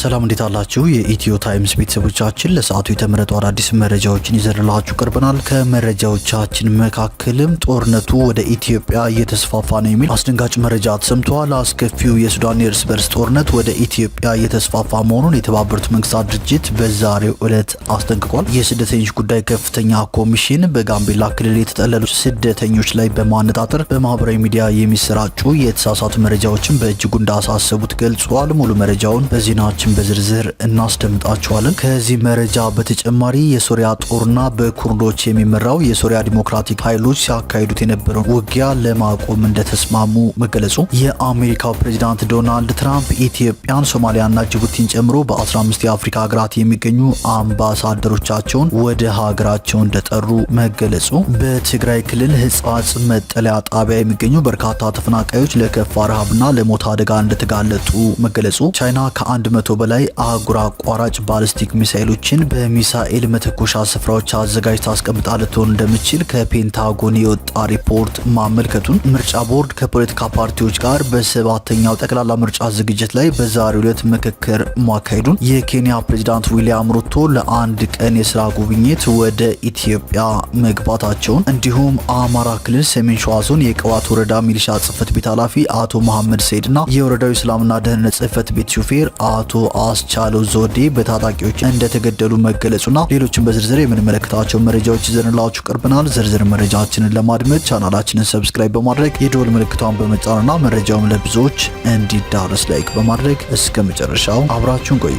ሰላም እንዴት አላችሁ? የኢትዮ ታይምስ ቤተሰቦቻችን ለሰዓቱ የተመረጡ አዳዲስ መረጃዎችን ይዘንላችሁ ቀርበናል። ከመረጃዎቻችን መካከልም ጦርነቱ ወደ ኢትዮጵያ እየተስፋፋ ነው የሚል አስደንጋጭ መረጃ ተሰምቷል። አስከፊው የሱዳን የእርስ በርስ ጦርነት ወደ ኢትዮጵያ እየተስፋፋ መሆኑን የተባበሩት መንግስታት ድርጅት በዛሬው ዕለት አስጠንቅቋል። የስደተኞች ጉዳይ ከፍተኛ ኮሚሽን በጋምቤላ ክልል የተጠለሉ ስደተኞች ላይ በማነጣጠር በማህበራዊ ሚዲያ የሚሰራጩ የተሳሳቱ መረጃዎችን በእጅጉ እንዳሳሰቡት ገልጿል። ሙሉ መረጃውን በዜናችን በዝርዝር እናስደምጣቸዋለን። ከዚህ መረጃ በተጨማሪ የሶሪያ ጦርና በኩርዶች የሚመራው የሶሪያ ዲሞክራቲክ ኃይሎች ሲያካሂዱት የነበረው ውጊያ ለማቆም እንደተስማሙ መገለጹ፣ የአሜሪካው ፕሬዝዳንት ዶናልድ ትራምፕ ኢትዮጵያን፣ ሶማሊያና ጅቡቲን ጨምሮ በ15 የአፍሪካ ሀገራት የሚገኙ አምባሳደሮቻቸውን ወደ ሀገራቸው እንደጠሩ መገለጹ፣ በትግራይ ክልል ህጻጽ መጠለያ ጣቢያ የሚገኙ በርካታ ተፈናቃዮች ለከፋ ረሃብና ለሞት አደጋ እንደተጋለጡ መገለጹ፣ ቻይና ከ100 በላይ አህጉር አቋራጭ ባሊስቲክ ሚሳኤሎችን በሚሳኤል መተኮሻ ስፍራዎች አዘጋጅታ አስቀምጣ ልትሆን እንደምትችል ከፔንታጎን የወጣ ሪፖርት ማመልከቱን፣ ምርጫ ቦርድ ከፖለቲካ ፓርቲዎች ጋር በሰባተኛው ጠቅላላ ምርጫ ዝግጅት ላይ በዛሬው ዕለት ምክክር ማካሄዱን፣ የኬንያ ፕሬዝዳንት ዊሊያም ሩቶ ለአንድ ቀን የስራ ጉብኝት ወደ ኢትዮጵያ መግባታቸውን፣ እንዲሁም አማራ ክልል ሰሜን ሸዋ ዞን የቀዋት ወረዳ ሚሊሻ ጽህፈት ቤት ኃላፊ አቶ መሐመድ ሰይድና የወረዳው ሰላምና ደህንነት ጽህፈት ቤት ሹፌር አቶ አስቻለው ዞዴ በታጣቂዎች እንደተገደሉ መገለጹና ሌሎችን በዝርዝር የምንመለከታቸው መረጃዎች ይዘንላችሁ ቀርበናል። ዝርዝር መረጃችንን ለማድመጥ ቻናላችንን ሰብስክራይብ በማድረግ የደወል ምልክቷን በመጫንና መረጃውን ለብዙዎች እንዲዳረስ ላይክ በማድረግ እስከ መጨረሻው አብራችሁን ቆዩ።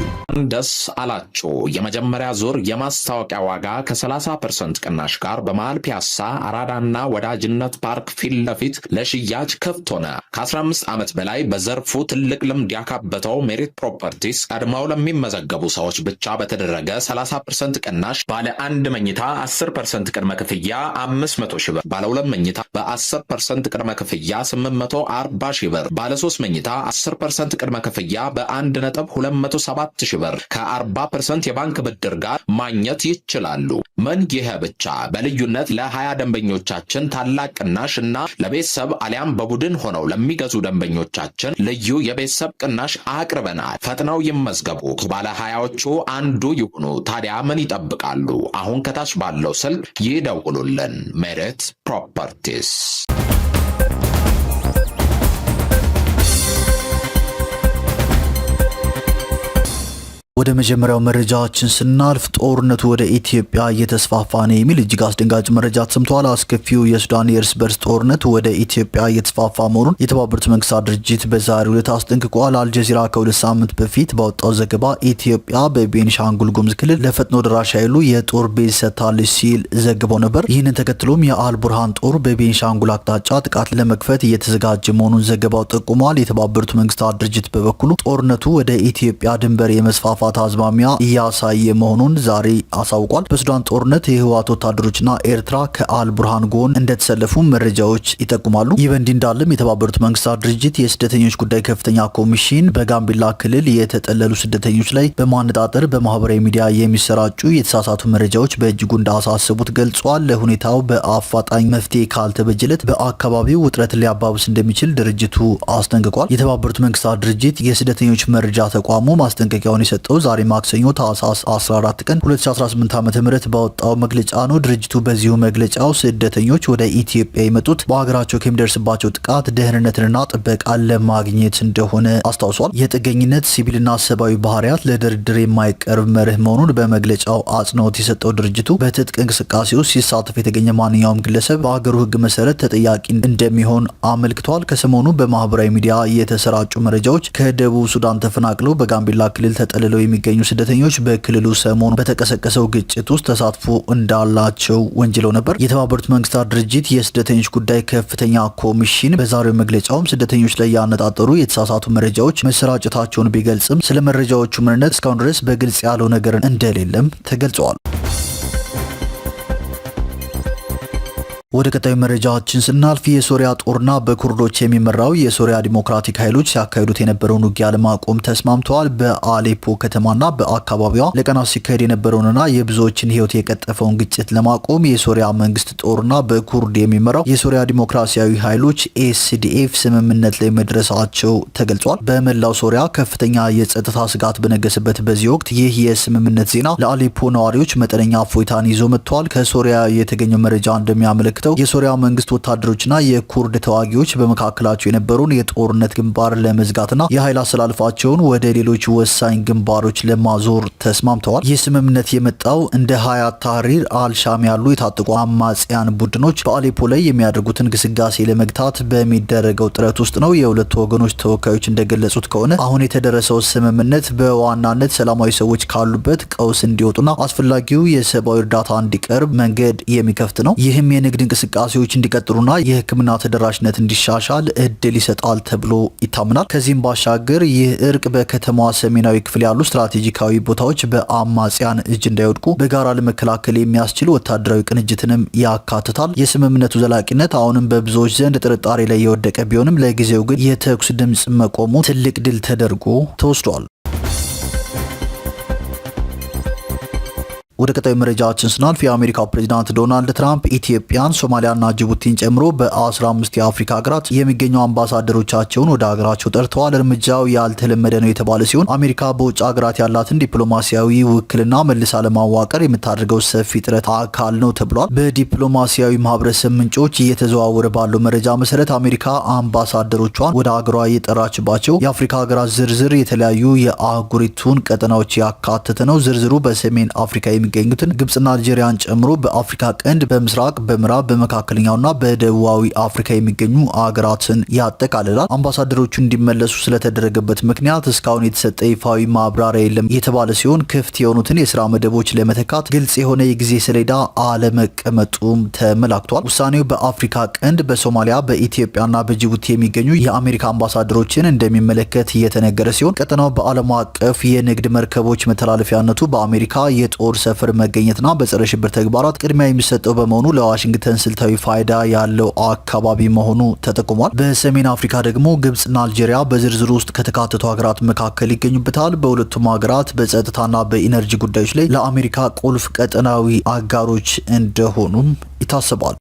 ደስ አላችሁ። የመጀመሪያ ዙር የማስታወቂያ ዋጋ ከ30% ቅናሽ ጋር በመሃል ፒያሳ አራዳና ወዳጅነት ፓርክ ፊት ለፊት ለሽያጭ ክፍት ሆነ። ከ15 ዓመት በላይ በዘርፉ ትልቅ ልምድ ያካበተው ሜሪት ፕሮፐርቲስ ቀድመው ለሚመዘገቡ ሰዎች ብቻ በተደረገ 30% ቅናሽ ባለ 1 መኝታ 10% ቅድመ ክፍያ 500 ሺህ ብር፣ ባለ 2 መኝታ በ10% ቅድመ ክፍያ 840 ሺህ ብር፣ ባለ 3 መኝታ 10% ቅድመ ክፍያ በ1.207 ሺህ ብር ከ40% የባንክ ብድር ጋር ማግኘት ይችላሉ። ምን ይሄ ብቻ! በልዩነት ለ20 ደንበኞቻችን ታላቅ ቅናሽ እና ለቤተሰብ አሊያም በቡድን ሆነው ለሚገዙ ደንበኞቻችን ልዩ የቤተሰብ ቅናሽ አቅርበናል። ፈጥነው ይመዝገቡ፣ ከባለ 20ዎቹ አንዱ ይሁኑ። ታዲያ ምን ይጠብቃሉ? አሁን ከታች ባለው ስልክ ይደውሉልን። ሜሪት ፕሮፐርቲስ። ወደ መጀመሪያው መረጃችን ስናልፍ ጦርነቱ ወደ ኢትዮጵያ እየተስፋፋ ነው የሚል እጅግ አስደንጋጭ መረጃ ተሰምቷል። አስከፊው የሱዳን የእርስ በርስ ጦርነት ወደ ኢትዮጵያ እየተስፋፋ መሆኑን የተባበሩት መንግስታት ድርጅት በዛሬው ዕለት አስጠንቅቋል። አልጀዚራ ከ2 ሳምንት በፊት ባወጣው ዘገባ ኢትዮጵያ በቤኒሻንጉል ጉሙዝ ክልል ለፈጥኖ ደራሽ ኃይሉ የጦር ቤዝ ሰጥታለች ሲል ዘግበው ነበር። ይህንን ተከትሎም የአልቡርሃን ጦር በቤኒሻንጉል አቅጣጫ ጥቃት ለመክፈት እየተዘጋጀ መሆኑን ዘገባው ጠቁሟል። የተባበሩት መንግስታት ድርጅት በበኩሉ ጦርነቱ ወደ ኢትዮጵያ ድንበር የመስፋፋ አዝማሚያ እያሳየ መሆኑን ዛሬ አሳውቋል። በሱዳን ጦርነት የህወሓት ወታደሮችና ኤርትራ ከአልቡርሃን ጎን እንደተሰለፉ መረጃዎች ይጠቁማሉ። ይህ በእንዲህ እንዳለም የተባበሩት መንግስታት ድርጅት የስደተኞች ጉዳይ ከፍተኛ ኮሚሽን በጋምቤላ ክልል የተጠለሉ ስደተኞች ላይ በማነጣጠር በማህበራዊ ሚዲያ የሚሰራጩ የተሳሳቱ መረጃዎች በእጅጉ እንዳሳሰቡት ገልጿል። ለሁኔታው በአፋጣኝ መፍትሄ ካልተበጀለት በአካባቢው ውጥረት ሊያባብስ እንደሚችል ድርጅቱ አስጠንቅቋል። የተባበሩት መንግስታት ድርጅት የስደተኞች መረጃ ተቋሙ ማስጠንቀቂያውን የሰጠው ዛሬ ማክሰኞ ታህሳስ 14 ቀን 2018 ዓ.ም ባወጣው መግለጫ ነው። ድርጅቱ በዚሁ መግለጫው ስደተኞች ወደ ኢትዮጵያ የመጡት በሀገራቸው ከሚደርስባቸው ጥቃት ደህንነትንና ጥበቃን ለማግኘት እንደሆነ አስታውሷል። የጥገኝነት ሲቪልና ሰብአዊ ባህሪያት ለድርድር የማይቀርብ መርህ መሆኑን በመግለጫው አጽንኦት የሰጠው ድርጅቱ በትጥቅ እንቅስቃሴ ውስጥ ሲሳተፍ የተገኘ ማንኛውም ግለሰብ በሀገሩ ሕግ መሰረት ተጠያቂ እንደሚሆን አመልክቷል። ከሰሞኑ በማህበራዊ ሚዲያ የተሰራጩ መረጃዎች ከደቡብ ሱዳን ተፈናቅለው በጋምቤላ ክልል ተጠልለው የሚገኙ ስደተኞች በክልሉ ሰሞኑ በተቀሰቀሰው ግጭት ውስጥ ተሳትፎ እንዳላቸው ወንጅለው ነበር። የተባበሩት መንግስታት ድርጅት የስደተኞች ጉዳይ ከፍተኛ ኮሚሽን በዛሬው መግለጫውም ስደተኞች ላይ ያነጣጠሩ የተሳሳቱ መረጃዎች መሰራጨታቸውን ቢገልጽም ስለ መረጃዎቹ ምንነት እስካሁን ድረስ በግልጽ ያለው ነገር እንደሌለም ተገልጿል። ወደ ቀጣዩ መረጃችን ስናልፍ የሶሪያ ጦርና በኩርዶች የሚመራው የሶሪያ ዲሞክራቲክ ኃይሎች ሲያካሂዱት የነበረውን ውጊያ ለማቆም ተስማምተዋል። በአሌፖ ከተማና በአካባቢዋ ለቀናት ሲካሄድ የነበረውንና የብዙዎችን ሕይወት የቀጠፈውን ግጭት ለማቆም የሶሪያ መንግስት ጦርና በኩርድ የሚመራው የሶሪያ ዲሞክራሲያዊ ኃይሎች ኤስዲኤፍ ስምምነት ላይ መድረሳቸው ተገልጿል። በመላው ሶሪያ ከፍተኛ የጸጥታ ስጋት በነገሰበት በዚህ ወቅት ይህ የስምምነት ዜና ለአሌፖ ነዋሪዎች መጠነኛ እፎይታን ይዞ መጥቷል። ከሶሪያ የተገኘው መረጃ እንደሚያመለክተው የሶሪያ መንግስት ወታደሮችና የኩርድ ተዋጊዎች በመካከላቸው የነበረውን የጦርነት ግንባር ለመዝጋትና የኃይል አሰላልፋቸውን ወደ ሌሎች ወሳኝ ግንባሮች ለማዞር ተስማምተዋል። ይህ ስምምነት የመጣው እንደ ሀያት ታህሪር አልሻም ያሉ የታጠቁ አማጽያን ቡድኖች በአሌፖ ላይ የሚያደርጉትን ግስጋሴ ለመግታት በሚደረገው ጥረት ውስጥ ነው። የሁለቱ ወገኖች ተወካዮች እንደገለጹት ከሆነ አሁን የተደረሰው ስምምነት በዋናነት ሰላማዊ ሰዎች ካሉበት ቀውስ እንዲወጡና አስፈላጊው የሰብአዊ እርዳታ እንዲቀርብ መንገድ የሚከፍት ነው። ይህም የንግድ እንቅስቃሴዎች እንዲቀጥሉና የሕክምና ተደራሽነት እንዲሻሻል እድል ይሰጣል ተብሎ ይታመናል። ከዚህም ባሻገር ይህ እርቅ በከተማዋ ሰሜናዊ ክፍል ያሉ ስትራቴጂካዊ ቦታዎች በአማጽያን እጅ እንዳይወድቁ በጋራ ለመከላከል የሚያስችል ወታደራዊ ቅንጅትንም ያካትታል። የስምምነቱ ዘላቂነት አሁንም በብዙዎች ዘንድ ጥርጣሬ ላይ የወደቀ ቢሆንም ለጊዜው ግን የተኩስ ድምጽ መቆሙ ትልቅ ድል ተደርጎ ተወስዷል። ወደ ቀጣዩ መረጃችን ስናልፍ የአሜሪካው ፕሬዝዳንት ዶናልድ ትራምፕ ኢትዮጵያን፣ ሶማሊያና ጅቡቲን ጨምሮ በ15 የአፍሪካ ሀገራት የሚገኙ አምባሳደሮቻቸውን ወደ ሀገራቸው ጠርተዋል። እርምጃው ያልተለመደ ነው የተባለ ሲሆን አሜሪካ በውጭ ሀገራት ያላትን ዲፕሎማሲያዊ ውክልና መልሳ ለማዋቀር የምታደርገው ሰፊ ጥረት አካል ነው ተብሏል። በዲፕሎማሲያዊ ማህበረሰብ ምንጮች እየተዘዋወረ ባለው መረጃ መሰረት አሜሪካ አምባሳደሮቿን ወደ ሀገሯ የጠራችባቸው የአፍሪካ ሀገራት ዝርዝር የተለያዩ የአህጉሪቱን ቀጠናዎች ያካተተ ነው። ዝርዝሩ በሰሜን አፍሪካ የሚገኙትን ግብጽና አልጄሪያን ጨምሮ በአፍሪካ ቀንድ፣ በምስራቅ፣ በምዕራብ፣ በመካከለኛውና በደቡባዊ አፍሪካ የሚገኙ አገራትን ያጠቃልላል። አምባሳደሮቹ እንዲመለሱ ስለተደረገበት ምክንያት እስካሁን የተሰጠ ይፋዊ ማብራሪያ የለም የተባለ ሲሆን ክፍት የሆኑትን የስራ መደቦች ለመተካት ግልጽ የሆነ የጊዜ ሰሌዳ አለመቀመጡም ተመላክቷል። ውሳኔው በአፍሪካ ቀንድ፣ በሶማሊያ፣ በኢትዮጵያና በጅቡቲ የሚገኙ የአሜሪካ አምባሳደሮችን እንደሚመለከት እየተነገረ ሲሆን ቀጠናው በዓለም አቀፍ የንግድ መርከቦች መተላለፊያነቱ በአሜሪካ የጦር ሰፈር መገኘትና በጸረ ሽብር ተግባራት ቅድሚያ የሚሰጠው በመሆኑ ለዋሽንግተን ስልታዊ ፋይዳ ያለው አካባቢ መሆኑ ተጠቁሟል። በሰሜን አፍሪካ ደግሞ ግብጽና አልጄሪያ በዝርዝሩ ውስጥ ከተካተቱ ሀገራት መካከል ይገኙበታል። በሁለቱም ሀገራት በጸጥታና በኢነርጂ ጉዳዮች ላይ ለአሜሪካ ቁልፍ ቀጠናዊ አጋሮች እንደሆኑም ይታሰባል።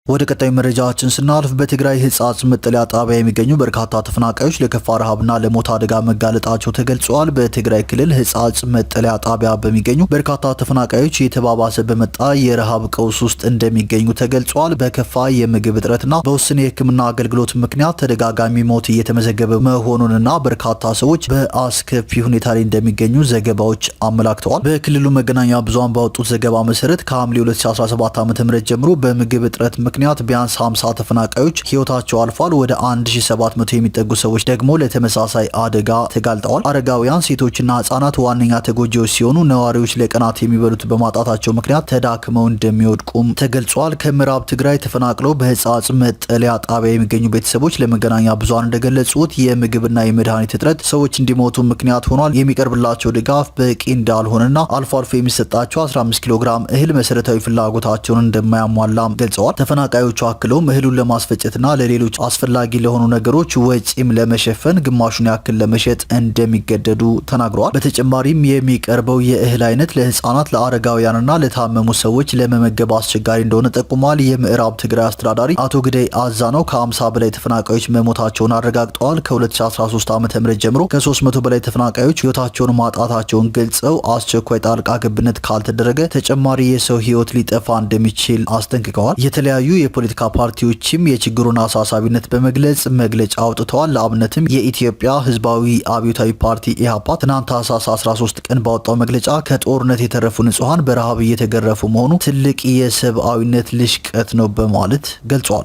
ወደ ቀጣዩ መረጃችን ስናልፍ በትግራይ ህጻጽ መጠለያ ጣቢያ የሚገኙ በርካታ ተፈናቃዮች ለከፋ ረሃብና ለሞት አደጋ መጋለጣቸው ተገልጿል። በትግራይ ክልል ህጻጽ መጠለያ ጣቢያ በሚገኙ በርካታ ተፈናቃዮች የተባባሰ በመጣ የረሃብ ቀውስ ውስጥ እንደሚገኙ ተገልጿል። በከፋ የምግብ እጥረትና በውስን የህክምና አገልግሎት ምክንያት ተደጋጋሚ ሞት እየተመዘገበ መሆኑንና በርካታ ሰዎች በአስከፊ ሁኔታ ላይ እንደሚገኙ ዘገባዎች አመላክተዋል። በክልሉ መገናኛ ብዙሃን ባወጡት ዘገባ መሰረት ከሐምሌ 2017 ዓ.ም ጀምሮ በምግብ እጥረት ምክንያት ቢያንስ 50 ተፈናቃዮች ህይወታቸው አልፏል። ወደ 1700 የሚጠጉ ሰዎች ደግሞ ለተመሳሳይ አደጋ ተጋልጠዋል። አረጋውያን፣ ሴቶችና ህጻናት ዋነኛ ተጎጂዎች ሲሆኑ ነዋሪዎች ለቀናት የሚበሉት በማጣታቸው ምክንያት ተዳክመው እንደሚወድቁም ተገልጿል። ከምዕራብ ትግራይ ተፈናቅለው በህጻጽ መጠለያ ጣቢያ የሚገኙ ቤተሰቦች ለመገናኛ ብዙሃን እንደገለጹት የምግብና የመድኃኒት እጥረት ሰዎች እንዲሞቱ ምክንያት ሆኗል። የሚቀርብላቸው ድጋፍ በቂ እንዳልሆነና አልፎ አልፎ የሚሰጣቸው 15 ኪሎ ግራም እህል መሰረታዊ ፍላጎታቸውን እንደማያሟላም ገልጸዋል። ተፈናቃዮቹ አክለውም እህሉን ለማስፈጨትና ለሌሎች አስፈላጊ ለሆኑ ነገሮች ወጪም ለመሸፈን ግማሹን ያክል ለመሸጥ እንደሚገደዱ ተናግረዋል። በተጨማሪም የሚቀርበው የእህል አይነት ለህፃናት፣ ለአረጋውያንና ለታመሙ ሰዎች ለመመገብ አስቸጋሪ እንደሆነ ጠቁሟል። የምዕራብ ትግራይ አስተዳዳሪ አቶ ግደይ አዛነው ከ50 በላይ ተፈናቃዮች መሞታቸውን አረጋግጠዋል። ከ2013 ዓ.ም ጀምሮ ከ300 በላይ ተፈናቃዮች ህይወታቸውን ማጣታቸውን ገልጸው አስቸኳይ ጣልቃ ገብነት ካልተደረገ ተጨማሪ የሰው ህይወት ሊጠፋ እንደሚችል አስጠንቅቀዋል። የተለያዩ የፖለቲካ ፓርቲዎችም የችግሩን አሳሳቢነት በመግለጽ መግለጫ አውጥተዋል። ለአብነትም የኢትዮጵያ ህዝባዊ አብዮታዊ ፓርቲ ኢህአፓ ትናንት ታህሳስ 13 ቀን ባወጣው መግለጫ ከጦርነት የተረፉ ንጹሃን በረሃብ እየተገረፉ መሆኑ ትልቅ የሰብአዊነት ልሽቀት ነው በማለት ገልጿል።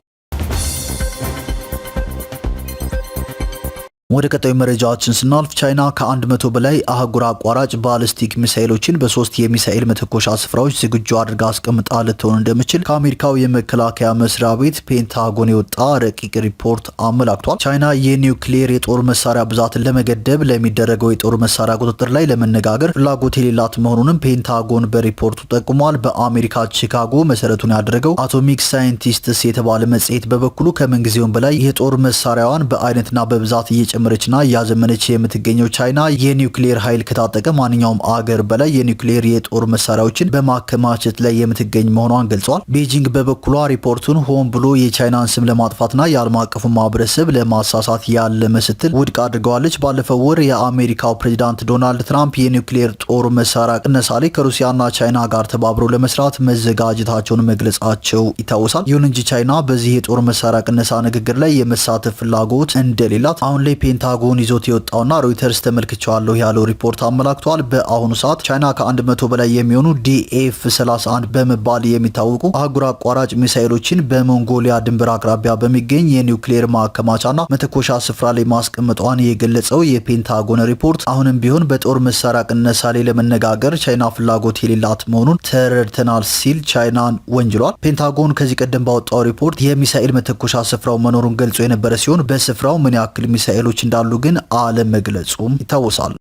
ወደ ቀጣዩ መረጃችን ስናልፍ ቻይና ከ100 በላይ አህጉር አቋራጭ ባሊስቲክ ሚሳኤሎችን በ3 የሚሳኤል መተኮሻ ስፍራዎች ዝግጁ አድርጋ አስቀምጣ ልትሆን እንደምችል ከአሜሪካው የመከላከያ መስሪያ ቤት ፔንታጎን የወጣ ረቂቅ ሪፖርት አመላክቷል። ቻይና የኒውክሌር የጦር መሳሪያ ብዛትን ለመገደብ ለሚደረገው የጦር መሳሪያ ቁጥጥር ላይ ለመነጋገር ፍላጎት የሌላት መሆኑንም ፔንታጎን በሪፖርቱ ጠቁሟል። በአሜሪካ ቺካጎ መሰረቱን ያደረገው አቶሚክ ሳይንቲስትስ የተባለ መጽሔት በበኩሉ ከምንጊዜውም በላይ የጦር መሳሪያዋን በአይነትና በብዛት መረችና እያዘመነች የምትገኘው ቻይና የኒውክሌር ኃይል ከታጠቀ ማንኛውም አገር በላይ የኒውክሌር የጦር መሳሪያዎችን በማከማቸት ላይ የምትገኝ መሆኗን ገልጿል። ቤጂንግ በበኩሏ ሪፖርቱን ሆን ብሎ የቻይናን ስም ለማጥፋትና የዓለም አቀፉ ማህበረሰብ ለማሳሳት ያለመ ስትል ውድቅ አድርገዋለች። ባለፈው ወር የአሜሪካው ፕሬዚዳንት ዶናልድ ትራምፕ የኒውክሌር ጦር መሳሪያ ቅነሳ ላይ ከሩሲያና ቻይና ጋር ተባብረው ለመስራት መዘጋጀታቸውን መግለጻቸው ይታወሳል። ይሁን እንጂ ቻይና በዚህ የጦር መሳሪያ ቅነሳ ንግግር ላይ የመሳተፍ ፍላጎት እንደሌላት አሁን ላይ ፔንታጎን ይዞት የወጣውና ሮይተርስ ተመልክቻለሁ ያለው ሪፖርት አመላክቷል። በአሁኑ ሰዓት ቻይና ከ100 በላይ የሚሆኑ DF-31 በመባል የሚታወቁ አህጉር አቋራጭ ሚሳኤሎችን በሞንጎሊያ ድንበር አቅራቢያ በሚገኝ የኒውክሌር ማከማቻና መተኮሻ ስፍራ ላይ ማስቀመጧን የገለጸው የፔንታጎን ሪፖርት አሁንም ቢሆን በጦር መሳሪያ ቅነሳ ላይ ለመነጋገር ቻይና ፍላጎት የሌላት መሆኑን ተረድተናል ሲል ቻይናን ወንጅሏል። ፔንታጎን ከዚህ ቀደም ባወጣው ሪፖርት የሚሳኤል መተኮሻ ስፍራው መኖሩን ገልጾ የነበረ ሲሆን በስፍራው ምን ያክል ሚሳኤሎች እንዳሉ ግን አለመግለጹም ይታወሳል።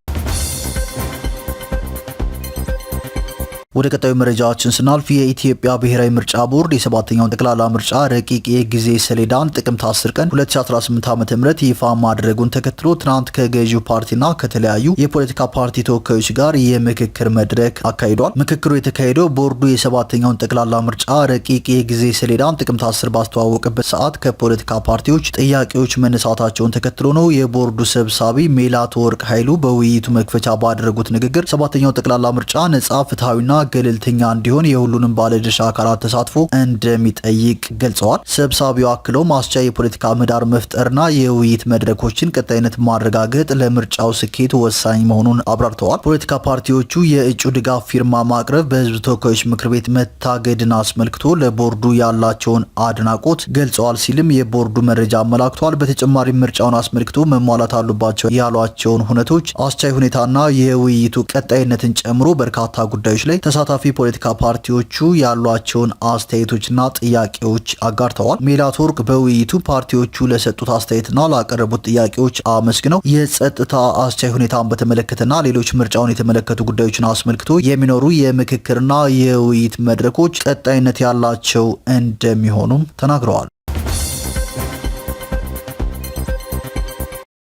ወደ ቀጣዩ መረጃችን ስናልፍ የኢትዮጵያ ብሔራዊ ምርጫ ቦርድ የሰባተኛውን ጠቅላላ ምርጫ ረቂቅ የጊዜ ሰሌዳን ጥቅምት 10 ቀን 2018 ዓ.ም ይፋ ማድረጉን ተከትሎ ትናንት ከገዢው ፓርቲና ከተለያዩ የፖለቲካ ፓርቲ ተወካዮች ጋር የምክክር መድረክ አካሂዷል። ምክክሩ የተካሄደው ቦርዱ የሰባተኛውን ጠቅላላ ምርጫ ረቂቅ የጊዜ ሰሌዳን ጥቅምት 10 ባስተዋወቀበት ሰዓት ከፖለቲካ ፓርቲዎች ጥያቄዎች መነሳታቸውን ተከትሎ ነው። የቦርዱ ሰብሳቢ ሜላትወርቅ ኃይሉ በውይይቱ መክፈቻ ባደረጉት ንግግር ሰባተኛው ጠቅላላ ምርጫ ነጻ፣ ፍትሐዊና ገለልተኛ እንዲሆን የሁሉንም ባለድርሻ አካላት ተሳትፎ እንደሚጠይቅ ገልጸዋል። ሰብሳቢው አክለው ማስቻ የፖለቲካ ምህዳር መፍጠርና የውይይት መድረኮችን ቀጣይነት ማረጋገጥ ለምርጫው ስኬት ወሳኝ መሆኑን አብራርተዋል። ፖለቲካ ፓርቲዎቹ የእጩ ድጋፍ ፊርማ ማቅረብ በሕዝብ ተወካዮች ምክር ቤት መታገድን አስመልክቶ ለቦርዱ ያላቸውን አድናቆት ገልጸዋል ሲልም የቦርዱ መረጃ አመላክቷል። በተጨማሪም ምርጫውን አስመልክቶ መሟላት አሉባቸው ያሏቸውን ሁነቶች አስቻይ ሁኔታና የውይይቱ ቀጣይነትን ጨምሮ በርካታ ጉዳዮች ላይ ተሳታፊ ፖለቲካ ፓርቲዎቹ ያሏቸውን አስተያየቶችና ጥያቄዎች አጋርተዋል። ሜላትወርቅ በውይይቱ ፓርቲዎቹ ለሰጡት አስተያየትና ላቀረቡት ጥያቄዎች አመስግነው የጸጥታ አስቻይ ሁኔታን በተመለከተና ሌሎች ምርጫውን የተመለከቱ ጉዳዮችን አስመልክቶ የሚኖሩ የምክክርና የውይይት መድረኮች ቀጣይነት ያላቸው እንደሚሆኑም ተናግረዋል።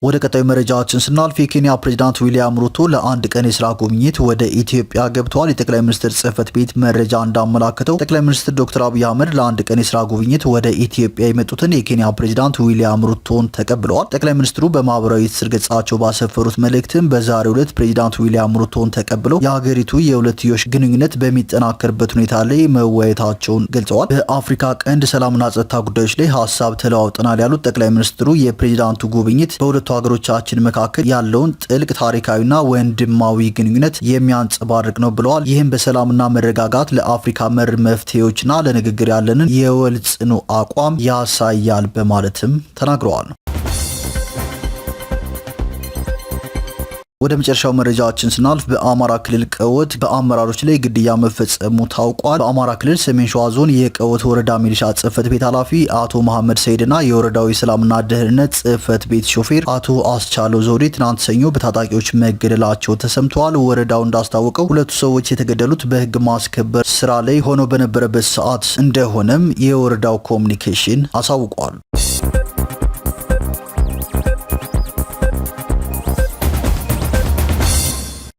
ወደ ቀጣዩ መረጃችን ስናልፍ የኬንያ ፕሬዝዳንት ዊሊያም ሩቶ ለአንድ ቀን የስራ ጉብኝት ወደ ኢትዮጵያ ገብተዋል። የጠቅላይ ሚኒስትር ጽህፈት ቤት መረጃ እንዳመላከተው ጠቅላይ ሚኒስትር ዶክተር አብይ አህመድ ለአንድ ቀን የስራ ጉብኝት ወደ ኢትዮጵያ የመጡትን የኬንያ ፕሬዝዳንት ዊሊያም ሩቶን ተቀብለዋል። ጠቅላይ ሚኒስትሩ በማህበራዊ ትስስር ገጻቸው ባሰፈሩት መልእክትም በዛሬው ዕለት ፕሬዝዳንት ዊሊያም ሩቶን ተቀብለው የሀገሪቱ የሁለትዮሽ ግንኙነት በሚጠናከርበት ሁኔታ ላይ መወያየታቸውን ገልጸዋል። በአፍሪካ ቀንድ ሰላምና ጸጥታ ጉዳዮች ላይ ሀሳብ ተለዋውጠናል ያሉት ጠቅላይ ሚኒስትሩ የፕሬዝዳንቱ ጉብኝት በሁለቱ ሀገሮቻችን መካከል ያለውን ጥልቅ ታሪካዊና ወንድማዊ ግንኙነት የሚያንጸባርቅ ነው ብለዋል። ይህም በሰላምና መረጋጋት ለአፍሪካ መር መፍትሄዎችና ለንግግር ያለንን የወል ጽኑ አቋም ያሳያል በማለትም ተናግረዋል። ወደ መጨረሻው መረጃችን ስናልፍ በአማራ ክልል ቀወት በአመራሮች ላይ ግድያ መፈጸሙ ታውቋል። በአማራ ክልል ሰሜን ሸዋ ዞን የቀወት ወረዳ ሚሊሻ ጽህፈት ቤት ኃላፊ አቶ መሐመድ ሰይድና የወረዳው የሰላምና ደህንነት ጽህፈት ቤት ሾፌር አቶ አስቻለው ዘውዴ ትናንት ሰኞ በታጣቂዎች መገደላቸው ተሰምተዋል። ወረዳው እንዳስታወቀው ሁለቱ ሰዎች የተገደሉት በህግ ማስከበር ስራ ላይ ሆነው በነበረበት ሰዓት እንደሆነም የወረዳው ኮሚኒኬሽን አሳውቋል።